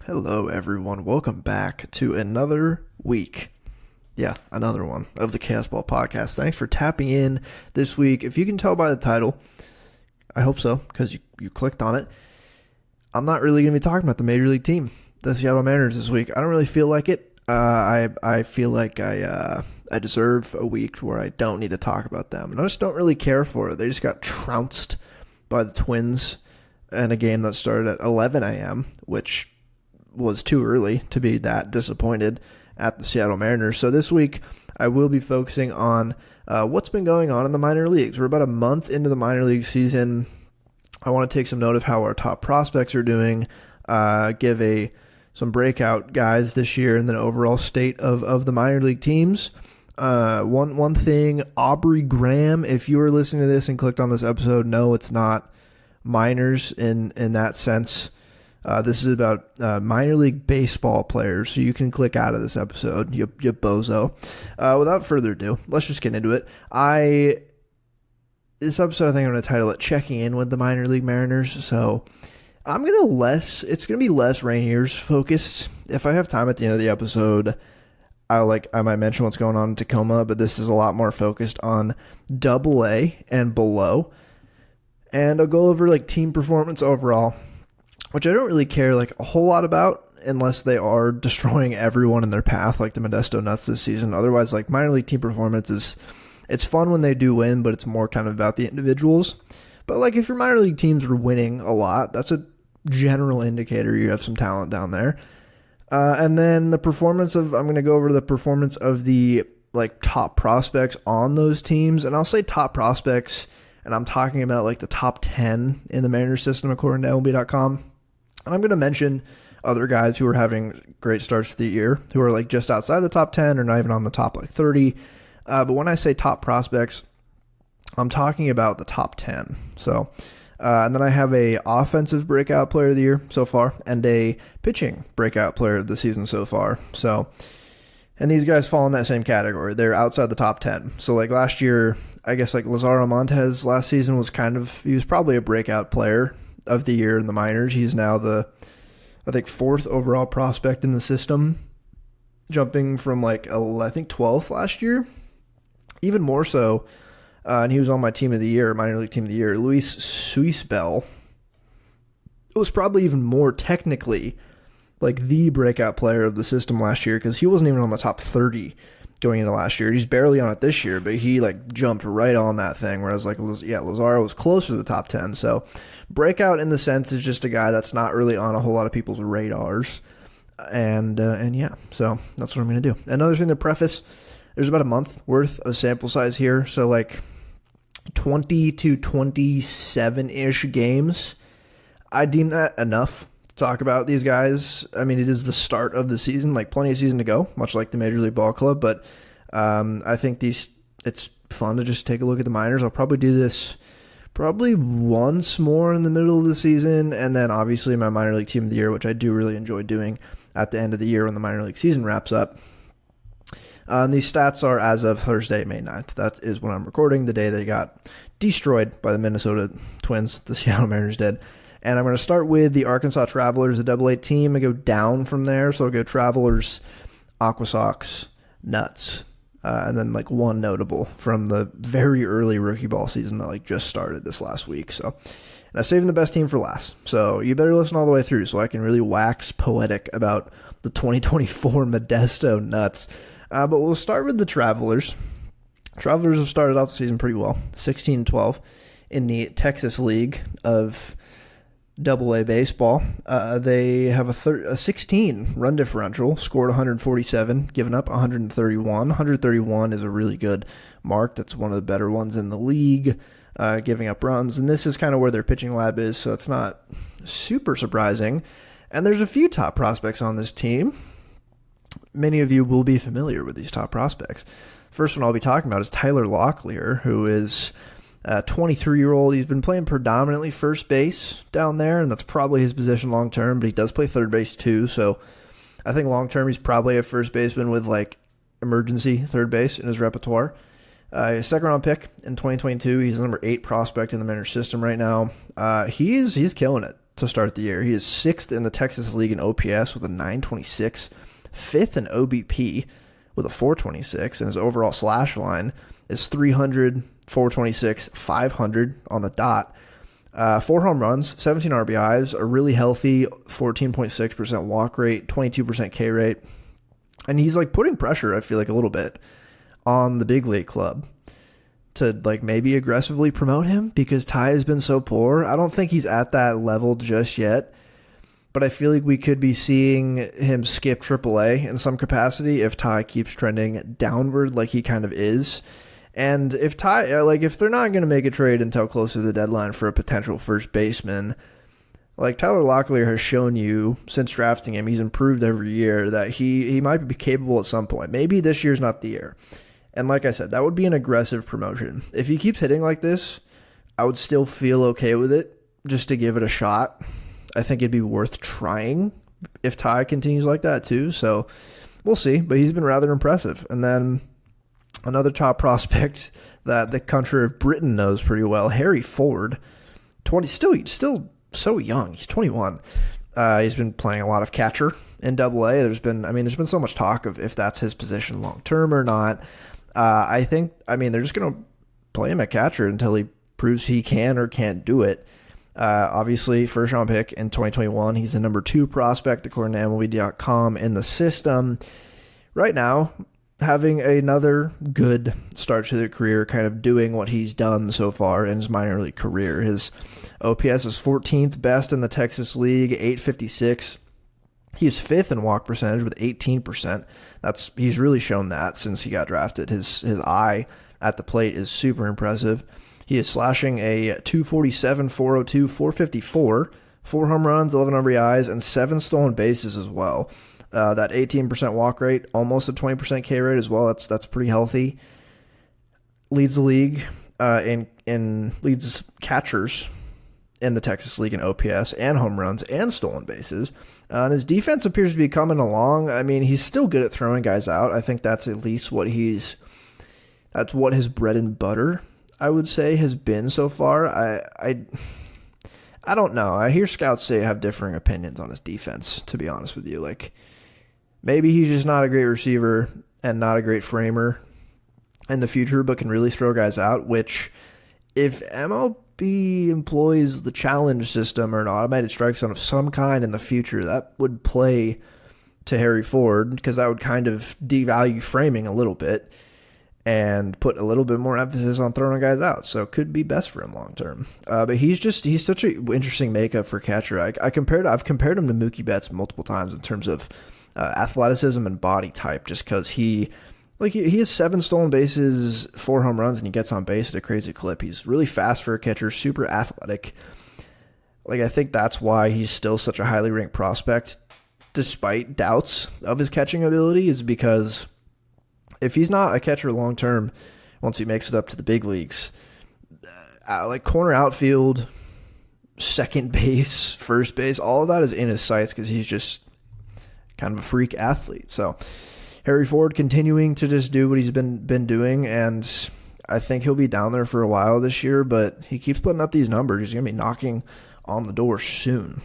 Hello, everyone. Welcome back to another week. Yeah, another one of the Chaos Ball podcast. Thanks for tapping in this week. If you can tell by the title, I hope so, because you clicked on it. I'm not really going to be talking about the Major League team, the Seattle Mariners, this week. I don't really feel like it. I feel like I deserve a week where I don't need to talk about them. And I just don't really care for it. They just got trounced by the Twins in a game that started at 11 a.m., which was too early to be that disappointed at the Seattle Mariners. So this week, I will be focusing on what's been going on in the minor leagues. We're about a month into the minor league season. I want to take some note of how our top prospects are doing, give some breakout guys this year, and then overall state of the minor league teams. One thing, Aubrey Graham, if you are listening to this and clicked on this episode, no, it's not minors in that sense. This is about minor league baseball players, so you can click out of this episode, you bozo. Without further ado, let's just get into it. This episode, I think I'm going to title it Checking In with the Minor League Mariners, so it's going to be less Rainier's focused. If I have time at the end of the episode, I might mention what's going on in Tacoma, but this is a lot more focused on AA and below. And I'll go over team performance overall, which I don't really care a whole lot about unless they are destroying everyone in their path like the Modesto Nuts this season. Otherwise, minor league team performance it's fun when they do win, but it's more kind of about the individuals. But if your minor league teams are winning a lot, that's a general indicator you have some talent down there. And then I'm going to go over the performance of the top prospects on those teams. And I'll say top prospects, and I'm talking about the top 10 in the Mariners system according to MLB.com. And I'm going to mention other guys who are having great starts to the year, who are just outside the top 10 or not even on the top 30. But when I say top prospects, I'm talking about the top 10. So, and then I have a offensive breakout player of the year so far and a pitching breakout player of the season so far. So, and these guys fall in that same category. They're outside the top 10. So last year, I guess Lazaro Montes last season he was probably a breakout player of the year in the minors. He's now the, I think, 4th overall prospect in the system, jumping from 12th last year, even more so. And he was on my team of the year, minor league team of the year. Luis Suisbel was probably even more technically the breakout player of the system last year because he wasn't even on the top 30 going into last year. He's barely on it this year, but he jumped right on that thing. Whereas Lazaro was closer to the top 10. So breakout in the sense is just a guy that's not really on a whole lot of people's radars. And yeah, so that's what I'm going to do. Another thing to preface, there's about a month worth of sample size here. So 20 to 27-ish games. I deem that enough to talk about these guys. I mean, it is the start of the season, plenty of season to go, much like the Major League Ball Club. But I think it's fun to just take a look at the minors. I'll probably do this once more in the middle of the season, and then obviously my minor league team of the year, which I do really enjoy doing at the end of the year when the minor league season wraps up. And these stats are as of Thursday, May 9th. That is when I'm recording, the day they got destroyed by the Minnesota Twins, the Seattle Mariners did. And I'm going to start with the Arkansas Travelers, the AA team, and go down from there. So I'll go Travelers, Aqua Sox, Nuts, and then one notable from the very early rookie ball season that just started this last week. So, and I'm saving the best team for last. So you better listen all the way through so I can really wax poetic about the 2024 Modesto Nuts. But we'll start with the Travelers. Travelers have started off the season pretty well, 16-12 in the Texas League of AA baseball. They have a 16 run differential, scored 147, given up 131. 131 is a really good mark. That's one of the better ones in the league, giving up runs. And this is kind of where their pitching lab is, so it's not super surprising. And there's a few top prospects on this team. Many of you will be familiar with these top prospects. First one I'll be talking about is Tyler Locklear, who is a 23-year-old. He's been playing predominantly first base down there, and that's probably his position long-term, but he does play third base too, so I think long-term he's probably a first baseman with emergency third base in his repertoire. A second-round pick in 2022. He's the number 8 prospect in the Mariners system right now. He's killing it. to start the year. He is 6th in the Texas League in OPS with a 926, 5th in OBP with a 426, and his overall slash line is 300, 426, 500 on the dot. 4 home runs, 17 RBIs, a really healthy 14.6% walk rate, 22% K rate. And he's like putting pressure, I feel like, a little bit on the big league club to like maybe aggressively promote him because Ty has been so poor. I don't think he's at that level just yet, but I feel like we could be seeing him skip AAA in some capacity if Ty keeps trending downward like he kind of is. And if Ty, like if they're not going to make a trade until close to the deadline for a potential first baseman, like Tyler Locklear has shown you since drafting him, he's improved every year that he might be capable at some point. Maybe this year's not the year. And like I said, that would be an aggressive promotion. If he keeps hitting like this, I would still feel okay with it just to give it a shot. I think it'd be worth trying if Ty continues like that too. So we'll see, but he's been rather impressive. And then another top prospect that the country of Britain knows pretty well, Harry Ford, still so young. He's 21. He's been playing a lot of catcher in AA. There's been so much talk of if that's his position long term or not. They're just going to play him at catcher until he proves he can or can't do it. Obviously, first round pick in 2021. He's the number 2 prospect according to MLB.com in the system. Right now, having another good start to their career, kind of doing what he's done so far in his minor league career. His OPS is 14th best in the Texas League, 856. He's 5th in walk percentage with 18%. He's really shown that since he got drafted. His eye at the plate is super impressive. He is slashing a 247, 402, 454, 4 home runs, 11 RBIs, and 7 stolen bases as well. That 18% walk rate, almost a 20% K rate as well. That's pretty healthy. Leads the league leads catchers in the Texas League in OPS and home runs and stolen bases. And his defense appears to be coming along. I mean, he's still good at throwing guys out. I think that's at least what his bread and butter, I would say, has been so far. I don't know. I hear scouts say have differing opinions on his defense, to be honest with you. Like, maybe he's just not a great receiver and not a great framer in the future, but can really throw guys out, which if MLB employs the challenge system or an automated strike zone of some kind in the future, that would play to Harry Ford because that would kind of devalue framing a little bit and put a little bit more emphasis on throwing guys out. So it could be best for him long term. But he's such an interesting makeup for catcher. I've compared him to Mookie Betts multiple times in terms of athleticism and body type, just because he has 7 stolen bases, 4 home runs, and he gets on base at a crazy clip. He's really fast for a catcher, super athletic. Like, I think that's why he's still such a highly ranked prospect, despite doubts of his catching ability, is because if he's not a catcher long term, once he makes it up to the big leagues, like corner outfield, second base, first base, all of that is in his sights because he's just kind of a freak athlete. So Harry Ford continuing to just do what he's been doing, and I think he'll be down there for a while this year, but he keeps putting up these numbers. He's going to be knocking on the door soon.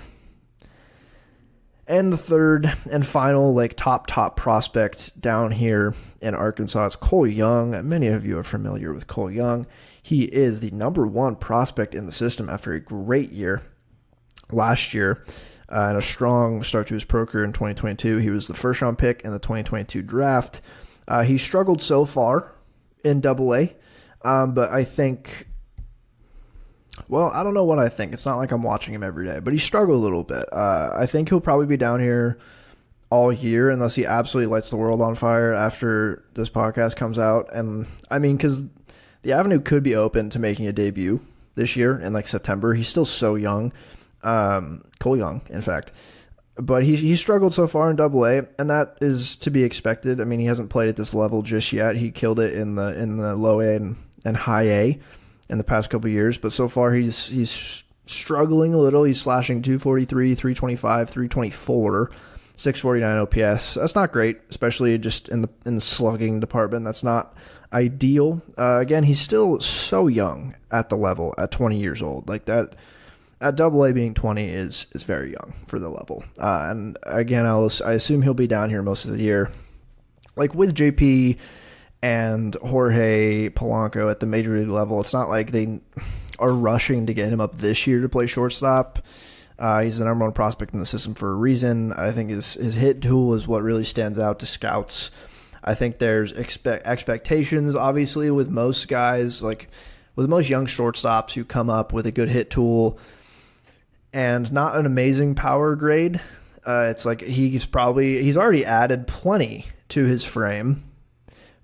And the third and final, like top prospect down here in Arkansas is Cole Young. Many of you are familiar with Cole Young. He is the number 1 prospect in the system after a great year last year. And a strong start to his pro career in 2022. He was the first round pick in the 2022 draft. He struggled so far in AA, but I think, well, I don't know what I think. It's not like I'm watching him every day, but he struggled a little bit. I think he'll probably be down here all year unless he absolutely lights the world on fire after this podcast comes out. And I mean, because the avenue could be open to making a debut this year in like September. He's still so young. Cole Young, in fact. But he struggled so far in AA, and that is to be expected. I mean, he hasn't played at this level just yet. He killed it in the low A and high A in the past couple of years, but so far he's struggling a little. He's slashing 243, 325, 324, 649 OPS. That's not great, especially just in the slugging department. That's not ideal. Again, he's still so young at the level at 20 years old. Like that. at AA being 20 is very young for the level. And again, I assume he'll be down here most of the year. Like with JP and Jorge Polanco at the major league level, it's not like they are rushing to get him up this year to play shortstop. He's the number one prospect in the system for a reason. I think his hit tool is what really stands out to scouts. I think there's expectations, obviously, with most guys, like with most young shortstops who come up with a good hit tool and not an amazing power grade. It's like he's already added plenty to his frame,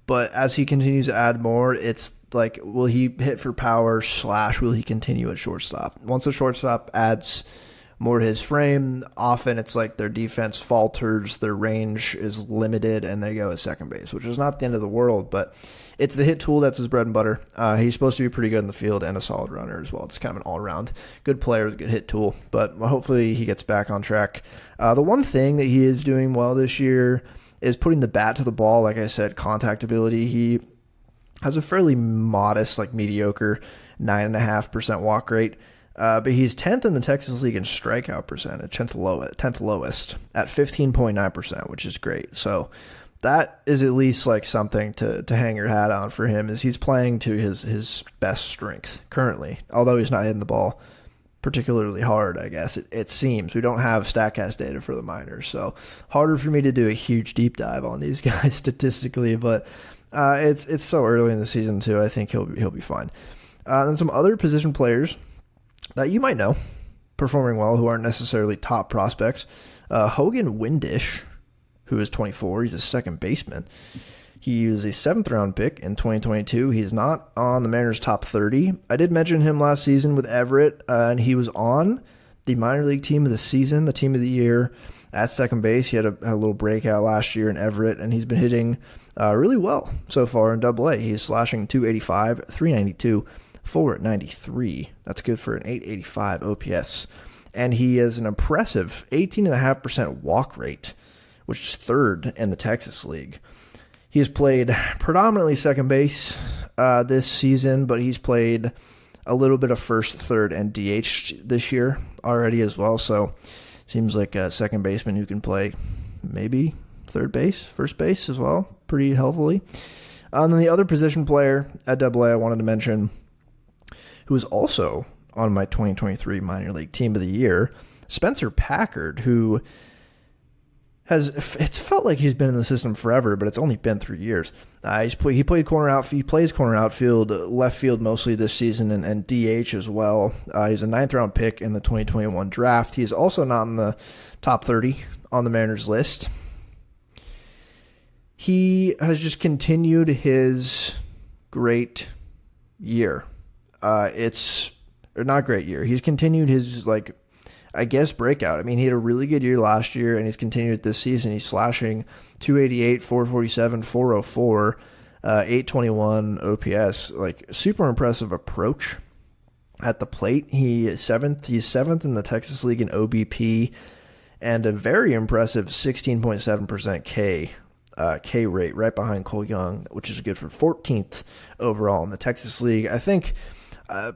but as he continues to add more, it's like, will he hit for power / will he continue at shortstop? Once a shortstop adds more to his frame, often it's like their defense falters, their range is limited, and they go at second base, which is not the end of the world, but it's the hit tool that's his bread and butter. He's supposed to be pretty good in the field and a solid runner as well. It's kind of an all-around good player with a good hit tool, but hopefully he gets back on track. The one thing that he is doing well this year is putting the bat to the ball. Like I said, contact ability. He has a fairly modest, like mediocre 9.5% walk rate. But he's 10th in the Texas League in strikeout percentage, 10th lowest at 15.9%, which is great. So that is at least like something to hang your hat on for him, is he's playing to his best strength currently, although he's not hitting the ball particularly hard, I guess. It seems. We don't have StatCast data for the minors, so harder for me to do a huge deep dive on these guys statistically, but it's so early in the season too. I think he'll be fine. And some other position players that you might know performing well who aren't necessarily top prospects. Hogan Windish, who is 24. He's a second baseman. He was a 7th round pick in 2022. He's not on the Mariners' top 30. I did mention him last season with Everett, and he was on the minor league team of the season, the team of the year at second base. He had a little breakout last year in Everett, and he's been hitting really well so far in AA. He's slashing .285, .392, .493. That's good for an .885 OPS. And he has an impressive 18.5% walk rate, which is 3rd in the Texas League. He has played predominantly second base this season, but he's played a little bit of first, third, and DH this year already as well. So seems like a second baseman who can play maybe third base, first base as well, pretty healthily. And then the other position player at AA I wanted to mention, who is also on my 2023 minor league team of the year, Spencer Packard, who it's felt like he's been in the system forever, but it's only been 3 years. He plays corner outfield, left field mostly this season, and DH as well. He's a 9th round pick in the 2021 draft. He's also not in the top 30 on the Mariners list. He has just continued his great year. Not great year. He's continued his, breakout. I mean, he had a really good year last year, and he's continued it this season. He's slashing .288, .447, .404, .821 OPS. Super impressive approach at the plate. He's seventh in the Texas League in OBP, and a very impressive 16.7% K rate, right behind Cole Young, which is good for 14th overall in the Texas League. I think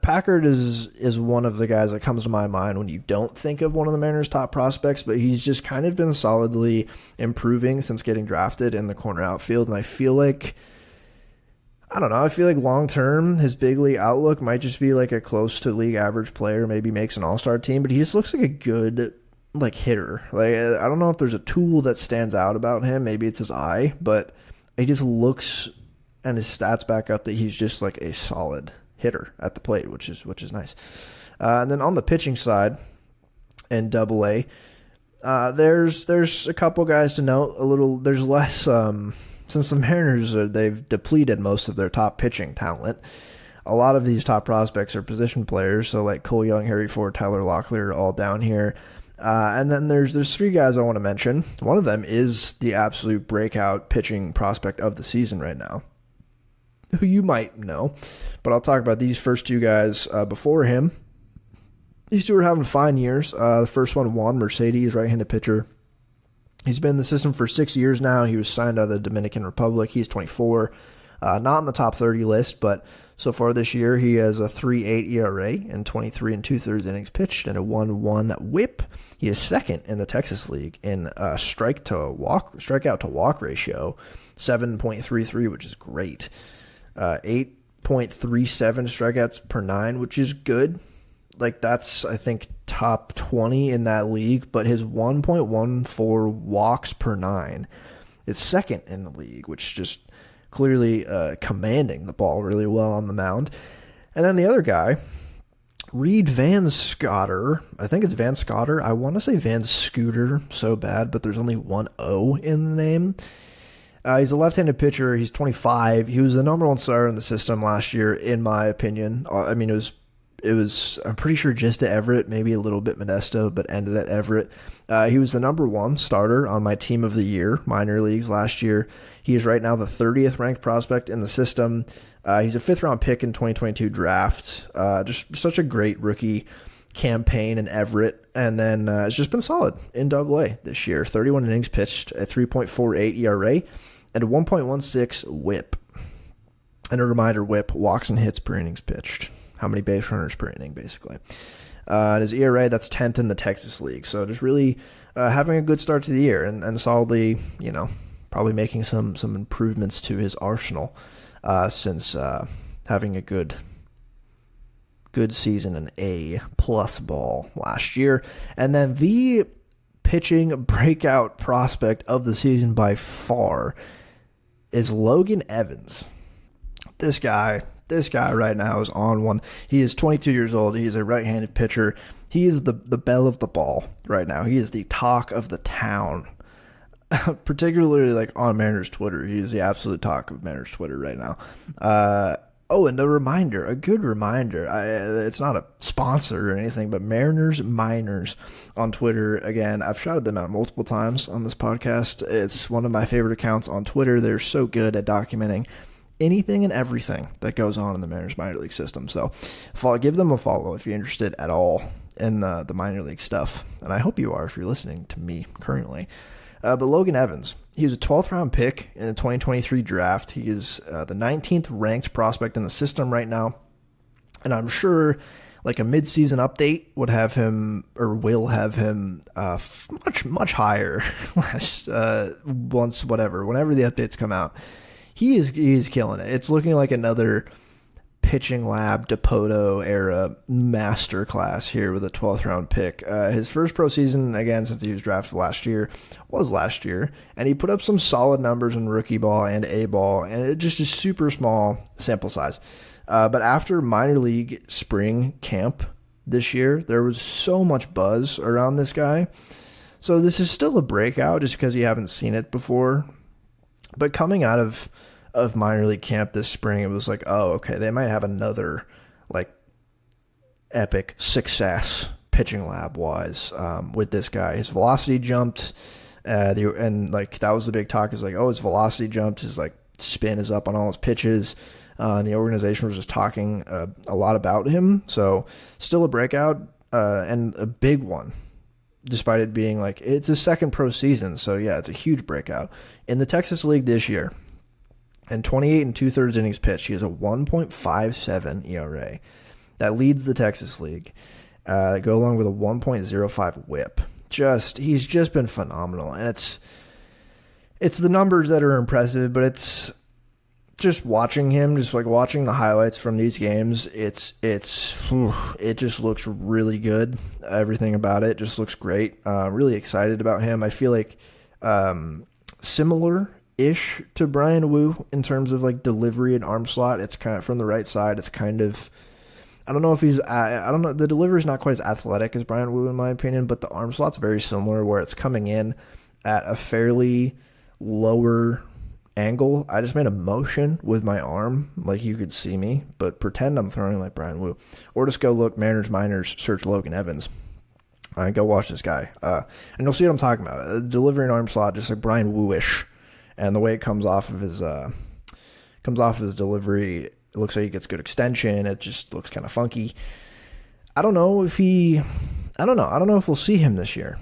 Packard is one of the guys that comes to my mind when you don't think of one of the Mariners' top prospects, but he's just kind of been solidly improving since getting drafted in the corner outfield, and I feel like long-term, his big league outlook might just be like a close to league average player, maybe makes an all-star team, but he just looks like a good hitter. I don't know if there's a tool that stands out about him. Maybe it's his eye, but he just looks, and his stats back up that he's just like a solid hitter at the plate, which is nice. And then on the pitching side in AA, there's a couple guys to note. There's less since the Mariners they've depleted most of their top pitching talent. A lot of these top prospects are position players, so like Cole Young, Harry Ford, Tyler Locklear, all down here. And then there's 3 guys I want to mention. One of them is the absolute breakout pitching prospect of the season right now, who you might know, but I'll talk about these first 2 guys before him. These 2 are having fine years. The first one, Juan Mercedes, right-handed pitcher. He's been in the system for 6 years now. He was signed out of the Dominican Republic. He's 24, not on the top 30 list, but So far this year, he has a 3.8 ERA and 23 and 2/3 innings pitched and a 1.1 WHIP. He is second in the Texas League in strikeout to walk ratio, 7.33, which is great. 8.37 strikeouts per nine, which is good. Like, that's, I think, top 20 in that league, but his 1.14 walks per nine is second in the league, which just clearly commanding the ball really well on the mound. And then the other guy, Reed Van Scotter. I think it's Van Scotter. I want to say Van Scooter so bad, but there's only one O in the name. He's a left-handed pitcher. He's 25. He was the number one starter in the system last year, in my opinion. I mean, it was, I'm pretty sure, just at Everett, maybe a little bit Modesto, but ended at Everett. He was the number one starter on my team of the year, minor leagues last year. He is right now the 30th ranked prospect in the system. He's a fifth-round pick in 2022 draft. Just such a great rookie campaign in Everett. And then it's just been solid in AA this year. 31 innings pitched, a 3.48 ERA, and a 1.16 WHIP. And a reminder, WHIP, walks and hits per innings pitched. How many base runners per inning, basically. And his ERA, that's 10th in the Texas League. So just really having a good start to the year and solidly, probably making some improvements to his arsenal since having a good season in A-plus ball last year. And then the pitching breakout prospect of the season by far is Logan Evans. This guy right now is on one. He is 22 years old. He is a right-handed pitcher. He is the belle of the ball right now. He is the talk of the town, particularly like on Mariners Twitter. He is the absolute talk of Mariners Twitter right now. And a good reminder. It's not a sponsor or anything, but Mariners Miners on Twitter. Again, I've shouted them out multiple times on this podcast. It's one of my favorite accounts on Twitter. They're so good at documenting anything and everything that goes on in the Mariners minor league system. So give them a follow if you're interested at all in the minor league stuff. And I hope you are if you're listening to me currently. But Logan Evans, he was a 12th round pick in the 2023 draft. He is the 19th ranked prospect in the system right now. And I'm sure like a midseason update would have him, or will have him much higher whenever the updates come out. He's killing it. It's looking like another pitching lab Dipoto era masterclass here with a 12th round pick. His first pro season, again, since he was drafted last year, and he put up some solid numbers in rookie ball and A ball, and it just is super small sample size. But after minor league spring camp this year, there was so much buzz around this guy. So this is still a breakout just because you haven't seen it before. But coming out of minor league camp this spring, it was like, oh, okay, they might have another like epic success pitching lab wise with this guy. His velocity jumped, and like that was the big talk. Is like, oh, his velocity jumped. His like spin is up on all his pitches. And the organization was just talking a lot about him. So still a breakout and a big one. Despite it being like, it's his second pro season. So yeah, it's a huge breakout. In the Texas League this year, and 28 and 2/3 innings pitched, he has a 1.57 ERA. That leads the Texas League. Go along with a 1.05 WHIP. He's just been phenomenal. And it's the numbers that are impressive, but it's just watching him, just like watching the highlights from these games, it just looks really good. Everything about it just looks great. Really excited about him. I feel like similar-ish to Brian Wu in terms of like delivery and arm slot. It's kind of from the right side. It's kind of, I don't know. The delivery is not quite as athletic as Brian Wu in my opinion, but the arm slot's very similar where it's coming in at a fairly lower angle. I just made a motion with my arm like you could see me, but pretend I'm throwing like Brian Wu. Or just go look Mariners Miners, search Logan Evans. Go watch this guy. And you'll see what I'm talking about. Delivery and arm slot, just like Brian Wu-ish. And the way it comes off of his delivery, it looks like he gets good extension. It just looks kind of funky. I don't know if we'll see him this year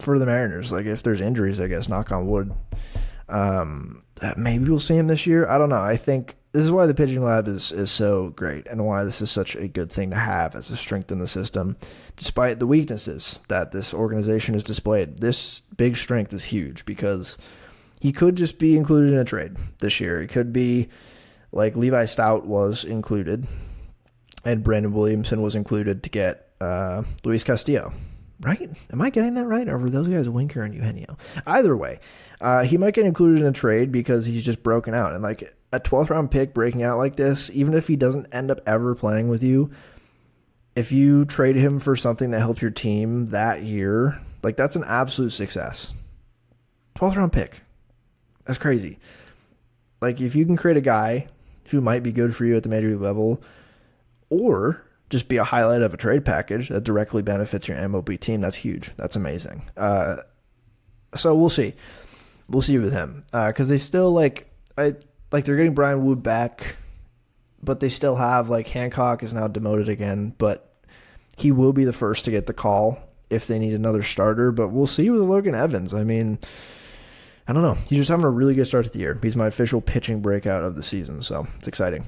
for the Mariners. Like if there's injuries, I guess, knock on wood. Maybe we'll see him this year. I don't know. I think this is why the pitching lab is so great and why this is such a good thing to have as a strength in the system, despite the weaknesses that this organization has displayed. This big strength is huge because he could just be included in a trade this year. He could be like Levi Stout was included and Brandon Williamson was included to get Luis Castillo. Right? Am I getting that right? Or were those guys Winker and Eugenio? Either way, he might get included in a trade because he's just broken out. And like a 12th round pick breaking out like this, even if he doesn't end up ever playing with you, if you trade him for something that helps your team that year, like that's an absolute success. 12th round pick. That's crazy. Like if you can create a guy who might be good for you at the major league level, or just be a highlight of a trade package that directly benefits your MLB team, that's huge. That's amazing. So we'll see. We'll see with him. Because they still they're getting Brian Wood back, but they still have Hancock is now demoted again, but he will be the first to get the call if they need another starter. But we'll see with Logan Evans. I mean, I don't know. He's just having a really good start to the year. He's my official pitching breakout of the season, so it's exciting.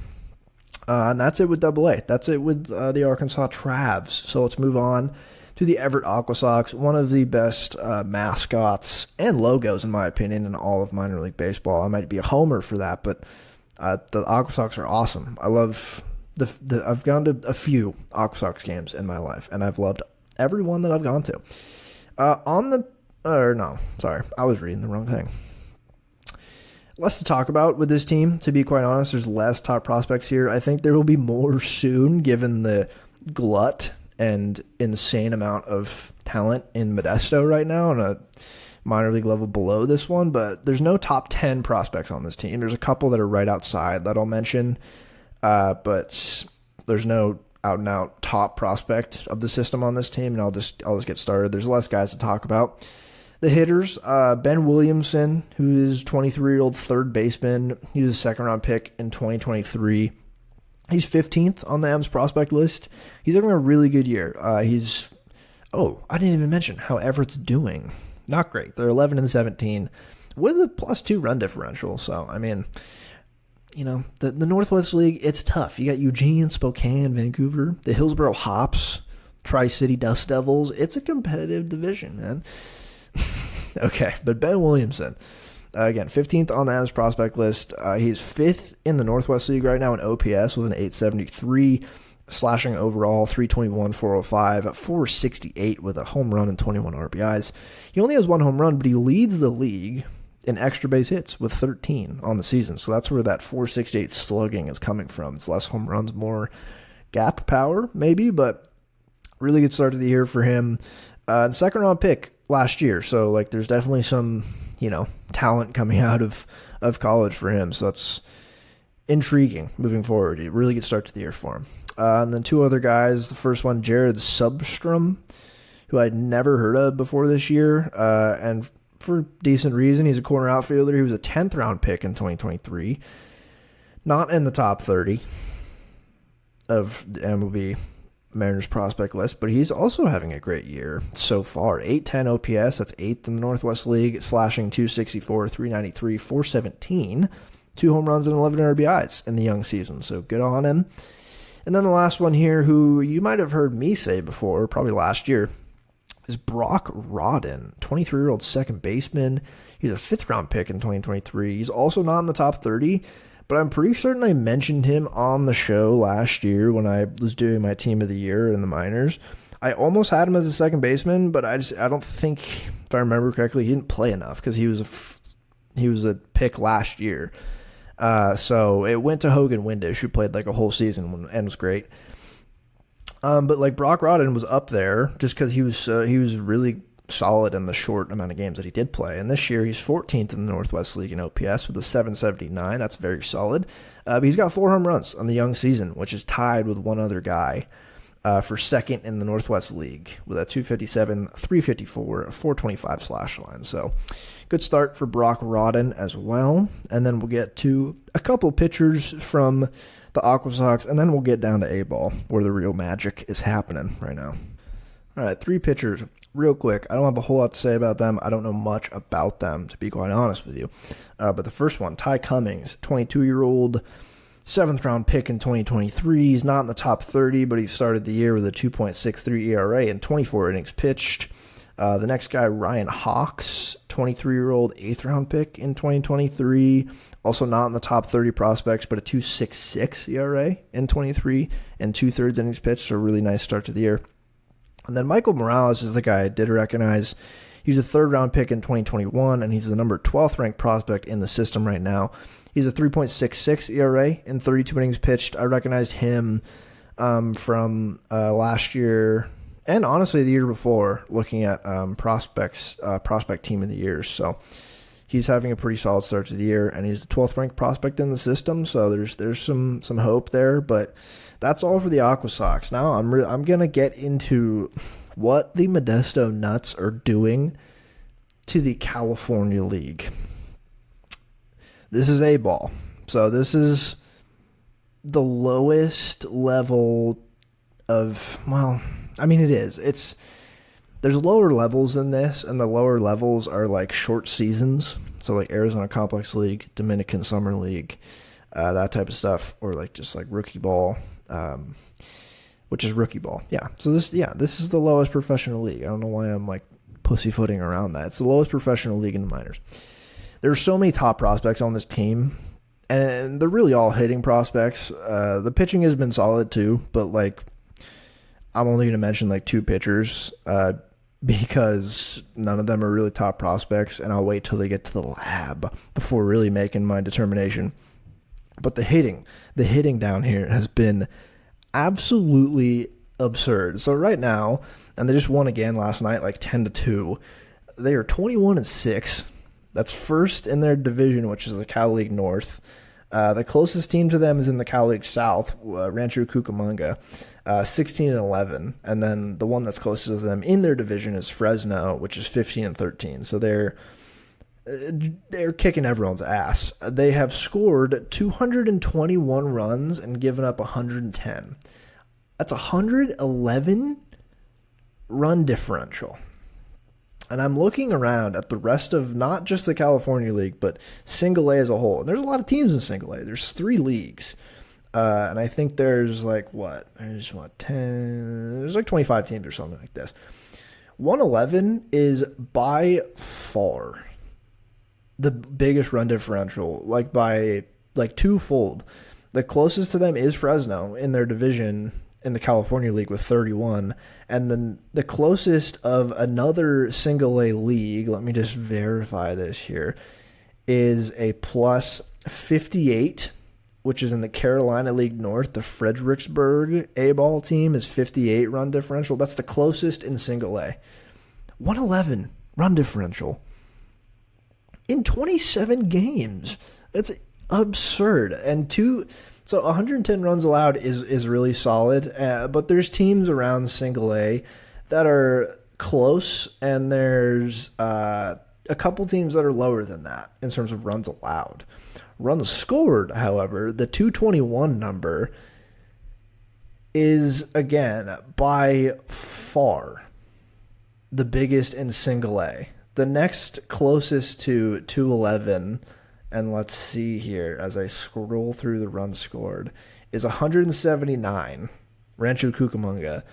And that's it with AA. That's it with the Arkansas Travs. So let's move on to the Everett Aqua Sox, one of the best mascots and logos, in my opinion, in all of minor league baseball. I might be a homer for that, but the Aqua Sox are awesome. I love I've gone to a few Aqua Sox games in my life, and I've loved every one that I've gone to. I was reading the wrong thing. Less to talk about with this team, to be quite honest. There's less top prospects here. I think there will be more soon, given the glut and insane amount of talent in Modesto right now on a minor league level below this one. But there's no top 10 prospects on this team. There's a couple that are right outside that I'll mention, but there's no out-and-out top prospect of the system on this team, and I'll just get started. There's less guys to talk about. The hitters, Ben Williamson, who is 23-year-old third baseman. He was a second-round pick in 2023. He's 15th on the M's prospect list. He's having a really good year. I didn't even mention how Everett's doing. Not great. They're 11-17 with a +2 run differential. So, I mean, the Northwest League, it's tough. You got Eugene, Spokane, Vancouver, the Hillsboro Hops, Tri-City Dust Devils. It's a competitive division, man. Okay, but Ben Williamson, again, 15th on the M's prospect list. He's 5th in the Northwest League right now in OPS with an 873, slashing overall, 321, 405, 468 with a home run and 21 RBIs. He only has one home run, but he leads the league in extra base hits with 13 on the season. So that's where that 468 slugging is coming from. It's less home runs, more gap power, maybe, but really good start to the year for him. Second round pick last year, so there's definitely some talent coming out of college for him, so that's intriguing moving forward. A really good start to the year for him. And then two other guys. The first one, Jared Substrom, who I'd never heard of before this year, and for decent reason. He's a corner outfielder. He was a 10th round pick in 2023, not in the top 30 of the MLB Mariners prospect list, but he's also having a great year so far. 810 OPS, that's 8th in the Northwest League, slashing 264, 393, 417, 2 home runs and 11 RBIs in the young season, so good on him. And then the last one here, who you might have heard me say before, probably last year, is Brock Rodden, 23-year-old second baseman. He's a 5th round pick in 2023. He's also not in the top 30, but I'm pretty certain I mentioned him on the show last year when I was doing my team of the year in the minors. I almost had him as a second baseman, but I don't think, if I remember correctly, he didn't play enough because he was a pick last year. So it went to Hogan Windish, who played a whole season and was great. But Brock Rodden was up there just because he was really solid in the short amount of games that he did play. And this year he's 14th in the Northwest League in OPS with a 779. That's very solid. But he's got 4 home runs on the young season, which is tied with one other guy for second in the Northwest League with a 257, 354, 425 slash line. So good start for Brock Rodden as well. And then we'll get to a couple pitchers from the Aqua Sox, and then we'll get down to A-ball, where the real magic is happening right now. All right, 3 pitchers. Real quick, I don't have a whole lot to say about them. I don't know much about them, to be quite honest with you. But the first one, Ty Cummings, 22-year-old 7th round pick in 2023. He's not in the top 30, but he started the year with a 2.63 ERA and 24 innings pitched. The next guy, Ryan Hawks, 23-year-old 8th round pick in 2023. Also not in the top 30 prospects, but a 2.66 ERA in 23 and 2/3 innings pitched. So a really nice start to the year. And then Michael Morales is the guy I did recognize. He's a 3rd round pick in 2021, and he's the number 12th ranked prospect in the system right now. He's a 3.66 ERA in 32 innings pitched. I recognized him from last year and honestly the year before, looking at prospect team of the year. So he's having a pretty solid start to the year, and he's the 12th ranked prospect in the system. So there's some hope there, but that's all for the Aqua Sox. Now I'm gonna get into what the Modesto Nuts are doing to the California League. This is A-ball. So this is the lowest level of, well, I mean, it is. There's lower levels than this, and the lower levels are like short seasons. So like Arizona Complex League, Dominican Summer League, that type of stuff, or like just like rookie ball, which is rookie ball. Yeah. So this is the lowest professional league. I don't know why I'm like pussyfooting around that. It's the lowest professional league in the minors. There's so many top prospects on this team, and they're really all hitting prospects. The pitching has been solid too, but like I'm only going to mention like 2 pitchers because none of them are really top prospects, and I'll wait till they get to the lab before really making my determination. But the hitting down here has been absolutely absurd. So right now, and they just won again last night, like 10-2. They are 21-6. That's first in their division, which is the Cal League North. The closest team to them is in the Cal League South, Rancho Cucamonga, 16-11. And then the one that's closest to them in their division is Fresno, which is 15-13. So they're kicking everyone's ass. They have scored 221 runs and given up 110. That's 111 run differential. And I'm looking around at the rest of not just the California League, but Single A as a whole. And there's a lot of teams in Single A. There's 3 leagues. And I think there's like 10, there's like 25 teams or something like this. 111 is by far the biggest run differential, like by like twofold. The closest to them is Fresno in their division in the California League with 31. And then the closest of another Single A league, let me just verify this here, is a plus 58, which is in the Carolina League North. The Fredericksburg A-ball team is 58 run differential. That's the closest in Single A. 111 run differential in 27 games. That's absurd. And so 110 runs allowed is really solid, but there's teams around Single A that are close, and there's a couple teams that are lower than that in terms of runs allowed. Runs scored, however, the 221 number is, again, by far the biggest in Single A. The next closest to 211, and let's see here as I scroll through the runs scored, is 179, Rancho Cucamonga.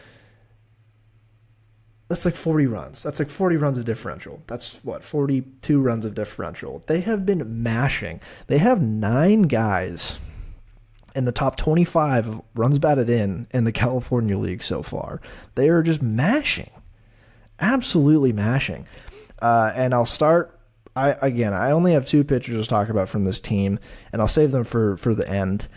That's like 40 runs. That's like 40 runs of differential. That's 42 runs of differential. They have been mashing. They have 9 guys in the top 25 of runs batted in the California League so far. They are just mashing. Absolutely mashing. And I'll start. I only have 2 pitchers to talk about from this team, and I'll save them for the end.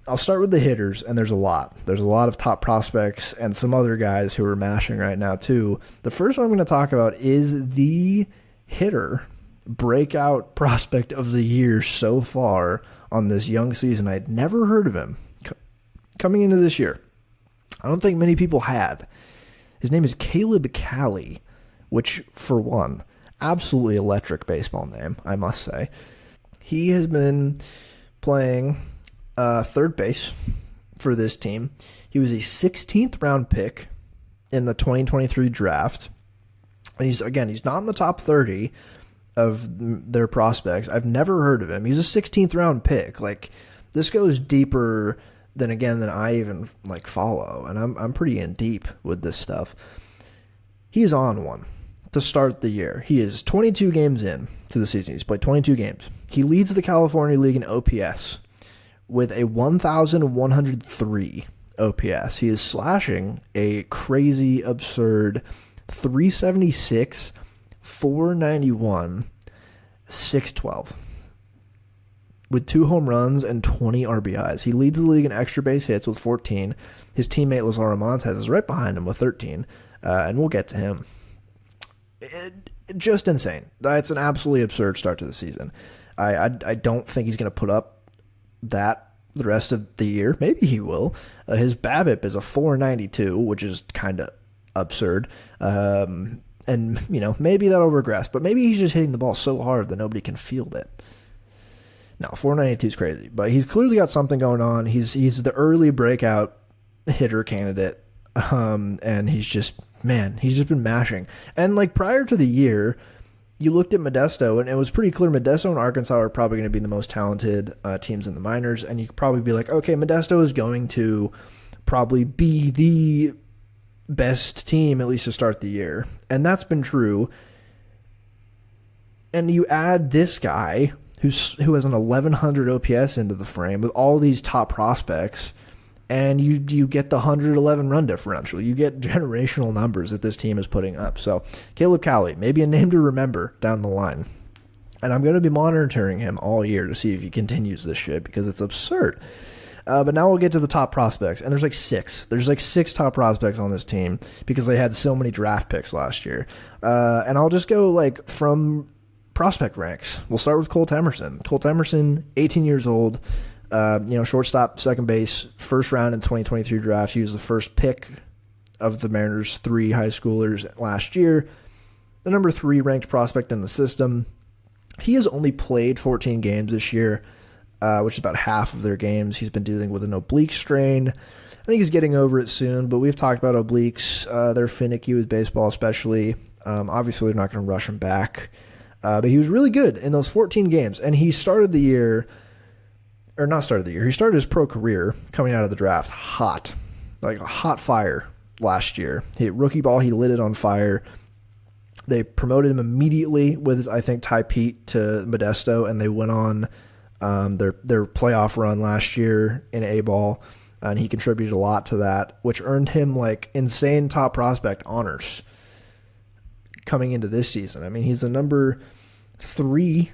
I'll start with the hitters, and there's a lot. There's a lot of top prospects and some other guys who are mashing right now too. The first one I'm going to talk about is the hitter breakout prospect of the year so far on this young season. I'd never heard of him coming into this year. I don't think many people had. His name is Caleb Cali, which, for one, absolutely electric baseball name, I must say. He has been playing third base for this team. He was a 16th round pick in the 2023 draft. And he's not in the top 30 of their prospects. I've never heard of him. He's a 16th round pick. Like, This goes deeper than I even like follow, and I'm pretty in deep with this stuff. He's on one to start the year. He is 22 games in to the season. He's played 22 games. He leads the California League in OPS with a 1,103 OPS. He is slashing a crazy, absurd 376, 491, 612 with 2 home runs and 20 RBIs. He leads the league in extra base hits with 14. His teammate Lazaro Montes is right behind him with 13, and we'll get to him. Just insane. That's an absolutely absurd start to the season. I don't think he's going to put up that the rest of the year. Maybe he will. His BABIP is a 492, which is kind of absurd. And, maybe that'll regress, but maybe he's just hitting the ball so hard that nobody can field it. No, 492 is crazy, but he's clearly got something going on. He's the early breakout hitter candidate, and he's just been mashing. And like prior to the year, you looked at Modesto, and it was pretty clear Modesto and Arkansas are probably going to be the most talented teams in the minors, and you could probably be like, okay, Modesto is going to probably be the best team, at least to start the year. And that's been true. And you add this guy who has an 1,100 OPS into the frame with all these top prospects, and you get the 111 run differential. You get generational numbers that this team is putting up. So Caleb Cali, maybe a name to remember down the line. And I'm going to be monitoring him all year to see if he continues this shit, because it's absurd. But now we'll get to the top prospects, and there's like 6. There's like 6 top prospects on this team because they had so many draft picks last year. And I'll just go like from prospect ranks. We'll start with Colt Emerson. Colt Emerson, 18 years old, shortstop, second base, first round in 2023 draft. He was the first pick of the Mariners' 3 high schoolers last year. The number 3 ranked prospect in the system. He has only played 14 games this year, which is about half of their games. He's been dealing with an oblique strain. I think he's getting over it soon, but we've talked about obliques. They're finicky with baseball, especially. Obviously, they're not going to rush him back. But he was really good in those 14 games, and he started he started his pro career coming out of the draft hot, like a hot fire last year. He hit rookie ball, he lit it on fire. They promoted him immediately with, I think, Ty Pete to Modesto, and they went on their playoff run last year in A-ball, and he contributed a lot to that, which earned him like insane top prospect honors coming into this season. I mean, he's the number 3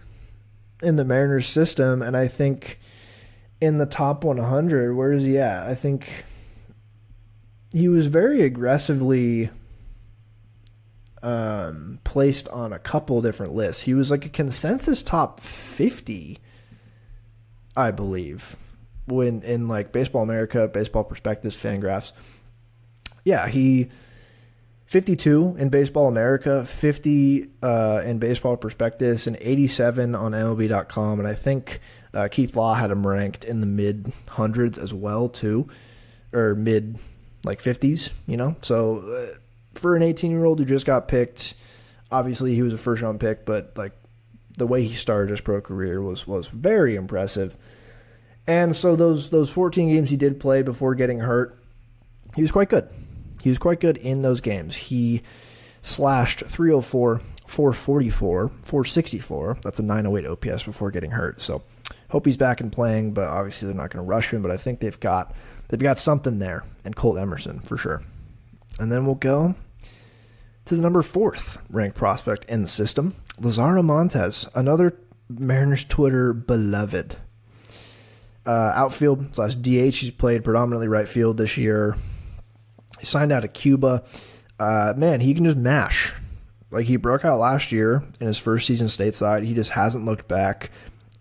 in the Mariners system, and I think in the top 100, where is he at? I think he was very aggressively placed on a couple different lists. He was like a consensus top 50, I believe, when in like Baseball America, Baseball Prospectus, Fangraphs. Yeah, he 52 in Baseball America, 50 in Baseball Prospectus, and 87 on MLB.com. And I think Keith Law had him ranked in the mid hundreds as well too, or mid like 50s. So for an 18-year-old who just got picked, obviously he was a first-round pick, but like the way he started his pro career was very impressive. And so those 14 games he did play before getting hurt, he was quite good. He was quite good in those games. He slashed 304, 444, 464. That's a 908 OPS before getting hurt. So hope he's back and playing, but obviously they're not going to rush him. But I think they've got something there in Colt Emerson for sure. And then we'll go to the number 4th ranked prospect in the system, Lazaro Montes, another Mariners Twitter beloved. Outfield / DH. He's played predominantly right field this year. He signed out of Cuba. Man, he can just mash. Like, he broke out last year in his first season stateside. He just hasn't looked back.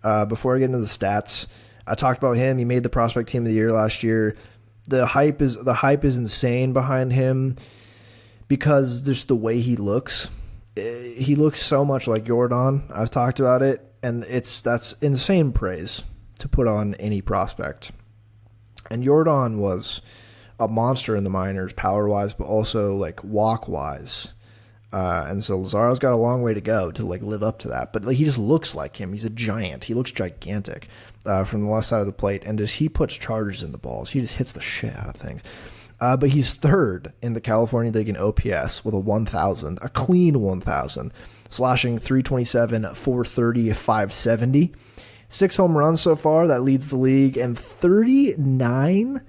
Before I get into the stats, I talked about him. He made the prospect team of the year last year. The hype is insane behind him because just the way he looks. He looks so much like Jordan. I've talked about it, and that's insane praise to put on any prospect. And Jordan was a monster in the minors, power-wise, but also like walk-wise. And so Lazaro's got a long way to go to like live up to that. But like, he just looks like him. He's a giant. He looks gigantic from the left side of the plate. And as he puts charges in the balls, he just hits the shit out of things. But he's third in the California League in OPS with a 1,000, a clean 1,000, slashing 327, 430, 570. 6 home runs so far. That leads the league. And 39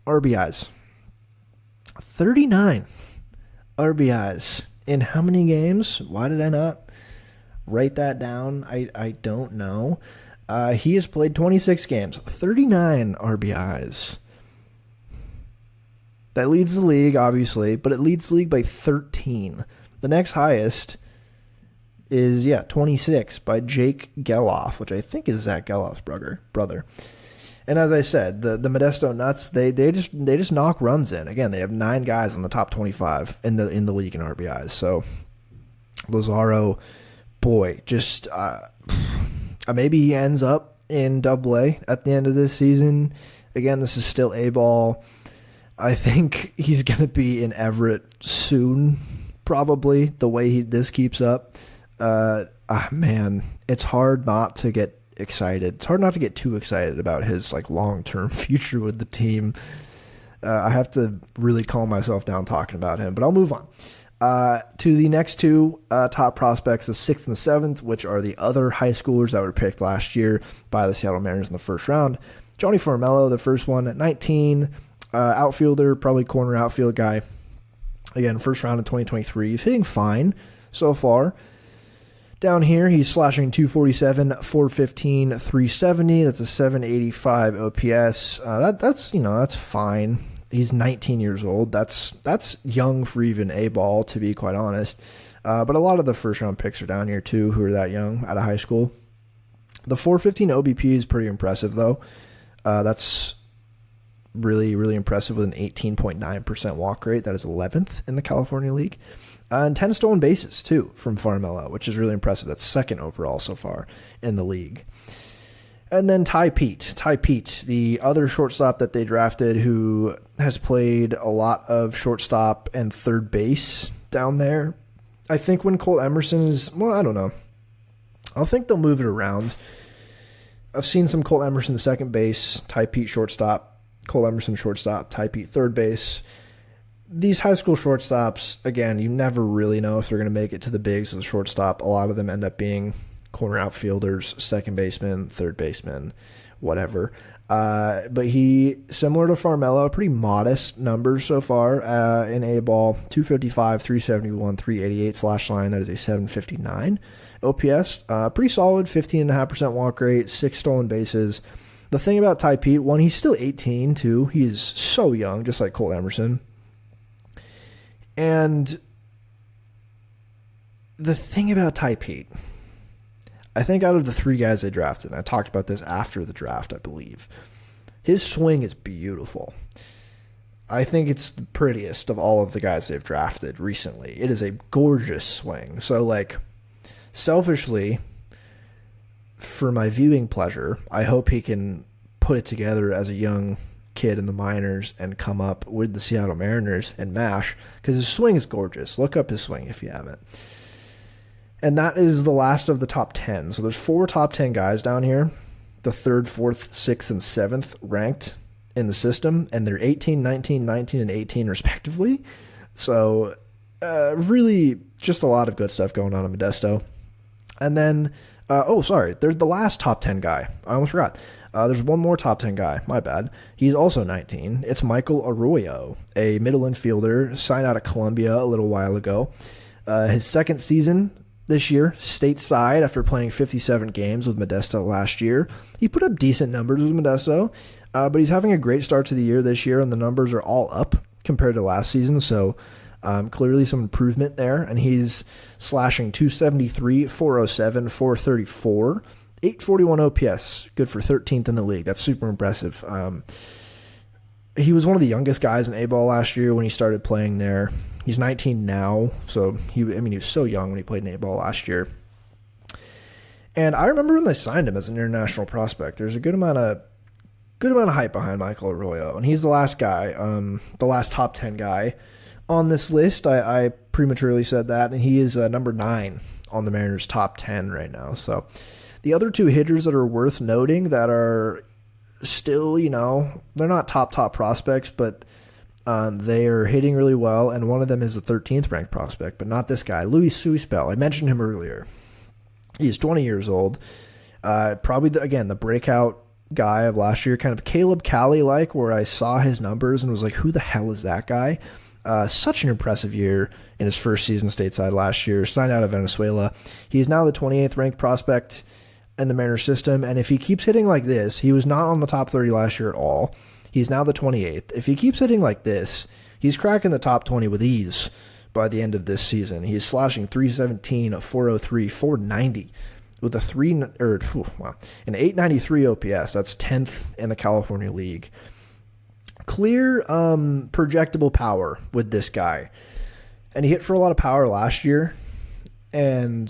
RBIs. 39 RBIs. In how many games? Why did I not write that down? I don't know. He has played 26 games. 39 RBIs. That leads the league, obviously, but it leads the league by 13. The next highest is, 26 by Jake Geloff, which I think is Zach Geloff's brother. And as I said, the Modesto Nuts, they just knock runs in. Again, they have 9 guys in the top 25 in the league in RBIs. So Lazaro, boy, just maybe he ends up in Double-A at the end of this season. Again, this is still A-ball. I think he's going to be in Everett soon, probably, the way this keeps up. Man, it's hard not to get excited. It's hard not to get too excited about his like long-term future with the team. I have to really calm myself down talking about him, but I'll move on. To the next 2 top prospects, the 6th and the 7th, which are the other high schoolers that were picked last year by the Seattle Mariners in the first round. Johnny Formello, the first one at 19, outfielder, probably corner outfield guy. Again, first round in 2023. He's hitting fine so far. Down here, he's slashing 247, 415, 370. That's a 785 OPS. That's fine. He's 19 years old. That's young for even A-ball, to be quite honest. But a lot of the first-round picks are down here, too, who are that young out of high school. The 415 OBP is pretty impressive, though. That's really, really impressive with an 18.9% walk rate. That is 11th in the California League. And 10 stolen bases, too, from Farmella, which is really impressive. That's 2nd overall so far in the league. And then Ty Pete, the other shortstop that they drafted, who has played a lot of shortstop and third base down there. I think when Cole Emerson is, I don't know. I think they'll move it around. I've seen some Cole Emerson second base, Ty Pete shortstop, Cole Emerson shortstop, Ty Pete third base. These high school shortstops, again, you never really know if they're going to make it to the bigs as a shortstop. A lot of them end up being corner outfielders, second baseman, third baseman, whatever. But he, similar to Farmella, pretty modest numbers so far in A-ball. 255, 371, 388 slash line. That is a 759 OPS. Pretty solid, 15.5% walk rate, 6 stolen bases. The thing about Ty Pete, one, he's still 18, too. He is so young, just like Cole Emerson. And the thing about Ty Pete, I think out of the 3 guys they drafted, and I talked about this after the draft, I believe, his swing is beautiful. I think it's the prettiest of all of the guys they've drafted recently. It is a gorgeous swing. So, like, selfishly, for my viewing pleasure, I hope he can put it together as a young kid in the minors and come up with the Seattle Mariners and mash, because his swing is gorgeous. Look up his swing if you haven't. And that is the last of the top 10. So there's 4 top 10 guys down here, the 3rd, 4th, 6th, and 7th ranked in the system, and they're 18, 19, 19, and 18 respectively. So really just a lot of good stuff going on in Modesto. And then, there's the last top 10 guy. I almost forgot. There's one more top 10 guy. My bad. He's also 19. It's Michael Arroyo, a middle infielder, signed out of Columbia a little while ago. His 2nd season this year, stateside, after playing 57 games with Modesto last year. He put up decent numbers with Modesto, but he's having a great start to the year this year, and the numbers are all up compared to last season, so clearly some improvement there, and he's slashing 273, 407, 434, 841 OPS, good for 13th in the league. That's super impressive. He was one of the youngest guys in A-ball last year when he started playing there. He's 19 now, so he was so young when he played in A-ball last year. And I remember when they signed him as an international prospect. There's a good amount of hype behind Michael Arroyo, and he's the last guy, the last top 10 guy on this list. I prematurely said that, and he is number 9 on the Mariners' top 10 right now. So the other 2 hitters that are worth noting that are still, they're not top prospects, but they are hitting really well, and one of them is a 13th ranked prospect, but not this guy, Luis Suispel. I mentioned him earlier. He's 20 years old. Probably, the breakout guy of last year, kind of Caleb Cali-like, where I saw his numbers and was like, who the hell is that guy? Such an impressive year in his first season stateside last year, signed out of Venezuela. He is now the 28th ranked prospect in the Mariners system, and if he keeps hitting like this, he was not on the top 30 last year at all. He's now the 28th. If he keeps hitting like this, he's cracking the top 20 with ease by the end of this season. He's slashing 317, a 403, 490 with an 893 OPS. That's 10th in the California League. Clear projectable power with this guy. And he hit for a lot of power last year. And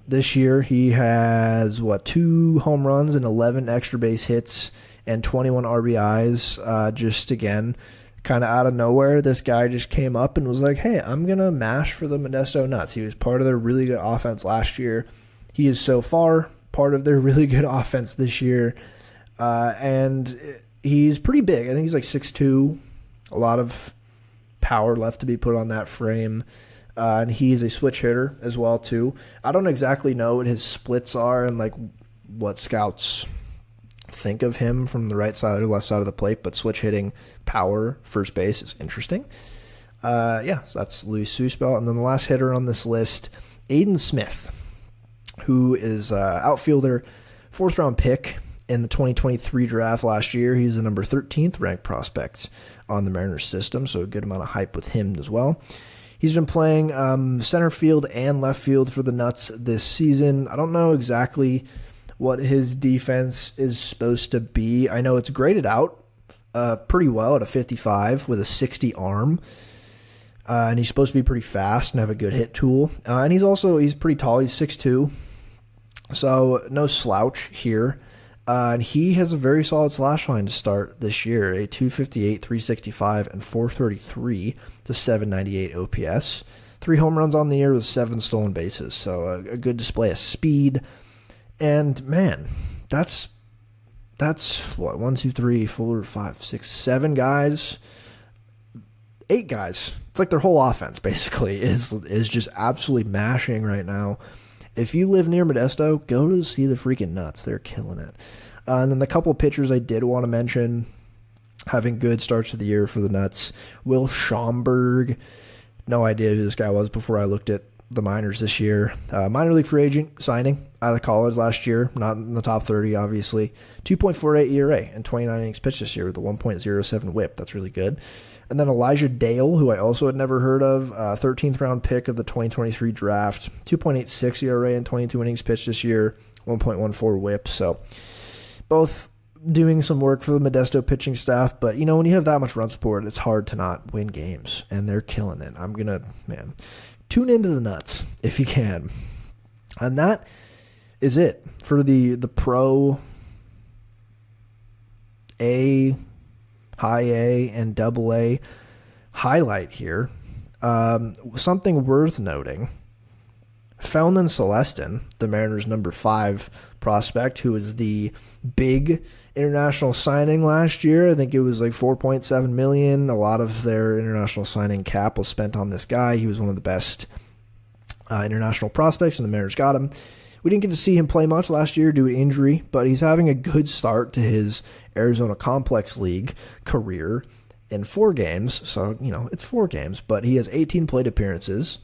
this year he has, 2 home runs and 11 extra base hits and 21 RBIs. Just, again, kind of out of nowhere, this guy just came up and was like, hey, I'm going to mash for the Modesto Nuts. He was part of their really good offense last year. He is so far part of their really good offense this year. And he's pretty big. I think he's like 6'2", a lot of power left to be put on that frame. And he's a switch hitter as well, too. I don't exactly know what his splits are and like what scouts think of him from the right side or left side of the plate, but switch hitting power first base is interesting. So that's Luis Suispel. And then the last hitter on this list, Aiden Smith, who is outfielder, 4th round pick in the 2023 draft last year. He's the number 13th ranked prospect on the Mariners system, so a good amount of hype with him as well. He's been playing center field and left field for the Nuts this season. I don't know exactly what his defense is supposed to be. I know it's graded out pretty well at a 55 with a 60 arm. And he's supposed to be pretty fast and have a good hit tool. And he's pretty tall. He's 6'2". So no slouch here. And he has a very solid slash line to start this year. A 258, 365, and 433 to 798 OPS. 3 home runs on the year with 7 stolen bases. So a good display of speed. And man, that's what, 1, 2, 3, 4, 5, 6, 7 guys, 8 guys. It's like their whole offense basically is just absolutely mashing right now. If you live near Modesto, go to see the freaking Nuts. They're killing it. And then the couple of pitchers I did want to mention having good starts to the year for the Nuts. Will Schomburg, no idea who this guy was before I looked at the minors this year. Minor league free agent signing out of college last year. Not in the top 30, obviously. 2.48 ERA and 29 innings pitched this year with a 1.07 whip. That's really good. And then Elijah Dale, who I also had never heard of, 13th round pick of the 2023 draft. 2.86 ERA and 22 innings pitched this year, 1.14 whip. So both doing some work for the Modesto pitching staff. But, when you have that much run support, it's hard to not win games. And they're killing it. Tune into the Nuts if you can. And that is it for the Pro A, High A, and Double A highlight here. Something worth noting. Felnin Celestin, the Mariners' number 5 prospect, who was the big international signing last year. I think it was like $4.7 million. A lot of their international signing cap was spent on this guy. He was one of the best international prospects, and the Mariners got him. We didn't get to see him play much last year due to injury, but he's having a good start to his Arizona Complex League career in 4 games. So, it's 4 games, but he has 18 plate appearances,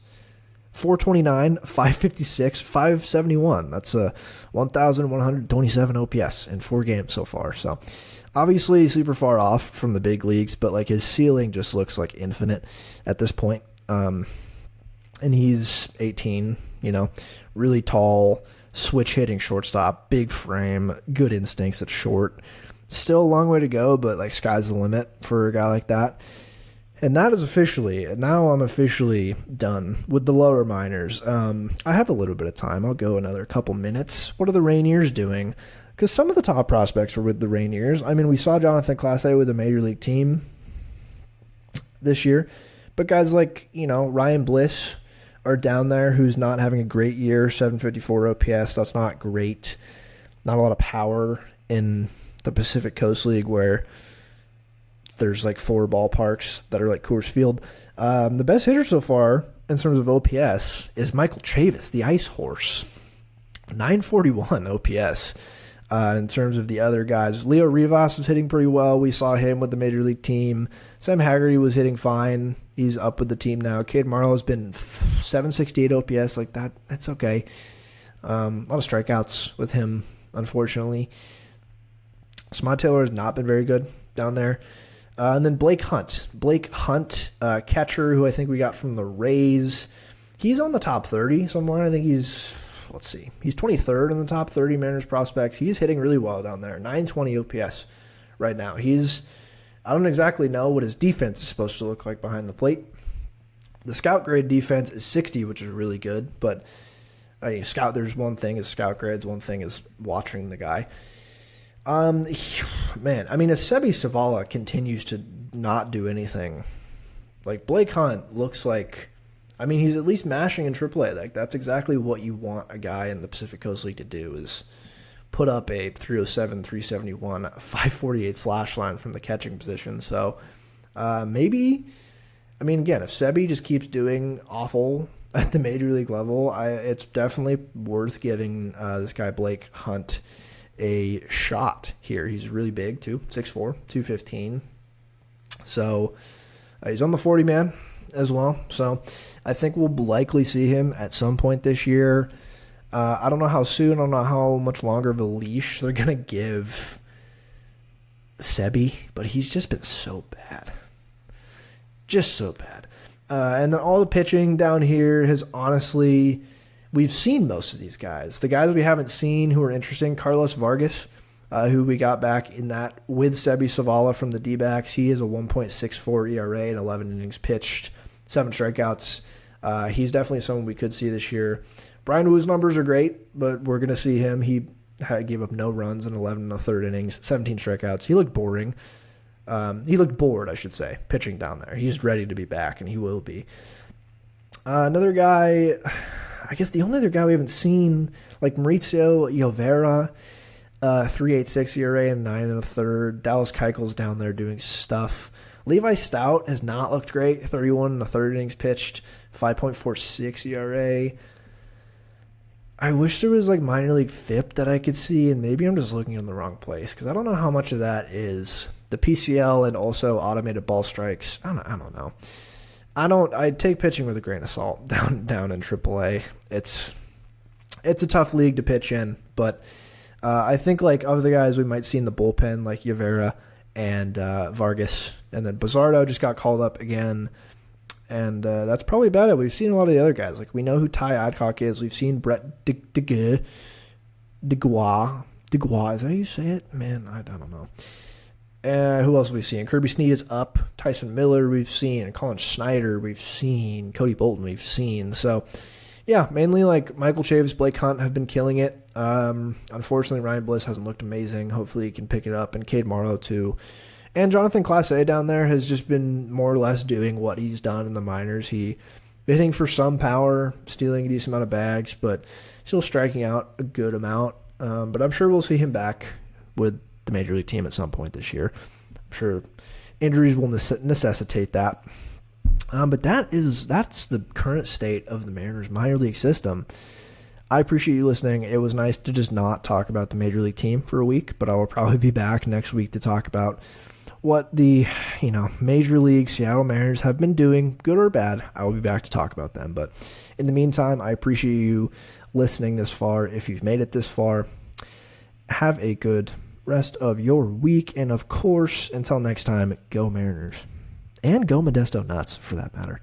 429, 556, 571. That's a 1,127 OPS in 4 games so far. So obviously super far off from the big leagues, but like his ceiling just looks like infinite at this point. And he's 18, really tall, switch hitting shortstop, big frame, good instincts at short. Still a long way to go, but like sky's the limit for a guy like that. And that is now I'm officially done with the lower minors. I have a little bit of time. I'll go another couple minutes. What are the Rainiers doing? Because some of the top prospects were with the Rainiers. I mean, we saw Jonathan Clase with a major league team this year, But guys like, Ryan Bliss are down there, who's not having a great year, 754 OPS. That's not great. Not a lot of power in the Pacific Coast League where there's like 4 ballparks that are like Coors Field. The best hitter so far in terms of OPS is Michael Chavis, the Ice Horse. 941 OPS. In terms of the other guys, Leo Rivas was hitting pretty well. We saw him with the Major League team. Sam Haggerty was hitting fine. He's up with the team now. Cade Marlowe's been 768 OPS. Like that, that's okay. A lot of strikeouts with him, unfortunately. Smod Taylor has not been very good down there. And then Blake Hunt. Catcher, who I think we got from the Rays. He's on the top 30 somewhere. I think he's 23rd in the top 30 Mariners prospects. He's hitting really well down there. 920 OPS right now. I don't exactly know what his defense is supposed to look like behind the plate. The scout grade defense is 60, which is really good. But there's one thing is scout grades, one thing is watching the guy. If Sebi Savala continues to not do anything, like Blake Hunt looks like, he's at least mashing in AAA. Like that's exactly what you want a guy in the Pacific Coast League to do, is put up a 307, 371, 548 slash line from the catching position. So again, if Sebi just keeps doing awful at the major league level, it's definitely worth giving this guy Blake Hunt a shot here. He's really big too, 6'4", 215. So he's on the 40-man as well. So I think we'll likely see him at some point this year. I don't know how soon. I don't know how much longer of a leash they're going to give Sebi, but he's just been so bad. Just so bad. And then all the pitching down here has honestly, we've seen most of these guys. The guys we haven't seen who are interesting, Carlos Vargas, who we got back in that with Sebi Savala from the D-backs. He is a 1.64 ERA and 11 innings pitched, 7 strikeouts. He's definitely someone we could see this year. Brian Wu's numbers are great, but we're going to see him. He gave up no runs in 11 and a third innings, 17 strikeouts. He looked boring. He looked bored, I should say, pitching down there. He's ready to be back, and he will be. Another guy, I guess the only other guy we haven't seen, like Mauricio Llovera, 3.86 ERA and 9 and a third. Dallas Keuchel's down there doing stuff. Levi Stout has not looked great. 31 and a third innings pitched, 5.46 ERA. I wish there was like minor league FIP that I could see, and maybe I'm just looking in the wrong place because I don't know how much of that is the PCL and also automated ball strikes. I don't know. I take pitching with a grain of salt down in AAA. It's a tough league to pitch in, but I think like of the guys we might see in the bullpen, like Llovera and Vargas, and then Bizardo just got called up again. And that's probably about it. We've seen a lot of the other guys. Like we know who Ty Adcock is. We've seen Brett DeGua. DeGua, is that how you say it? Man, I don't know. Who else have we seen? Kirby Snead is up. Tyson Miller we've seen. Colin Schneider we've seen. Cody Bolton we've seen. So, yeah, mainly like Michael Chavis, Blake Hunt have been killing it. Unfortunately, Ryan Bliss hasn't looked amazing. Hopefully he can pick it up. And Cade Marlowe too. And Jonathan Clase down there has just been more or less doing what he's done in the minors. He hitting for some power, stealing a decent amount of bags, but still striking out a good amount. But I'm sure we'll see him back with the Major League team at some point this year. I'm sure injuries will necessitate that. But that's the current state of the Mariners minor league system. I appreciate you listening. It was nice to just not talk about the Major League team for a week, but I will probably be back next week to talk about what the Major League Seattle Mariners have been doing, good or bad. I will be back to talk about them. But in the meantime, I appreciate you listening this far. If you've made it this far, have a good rest of your week. And of course, until next time, go Mariners. And go Modesto Nuts, for that matter.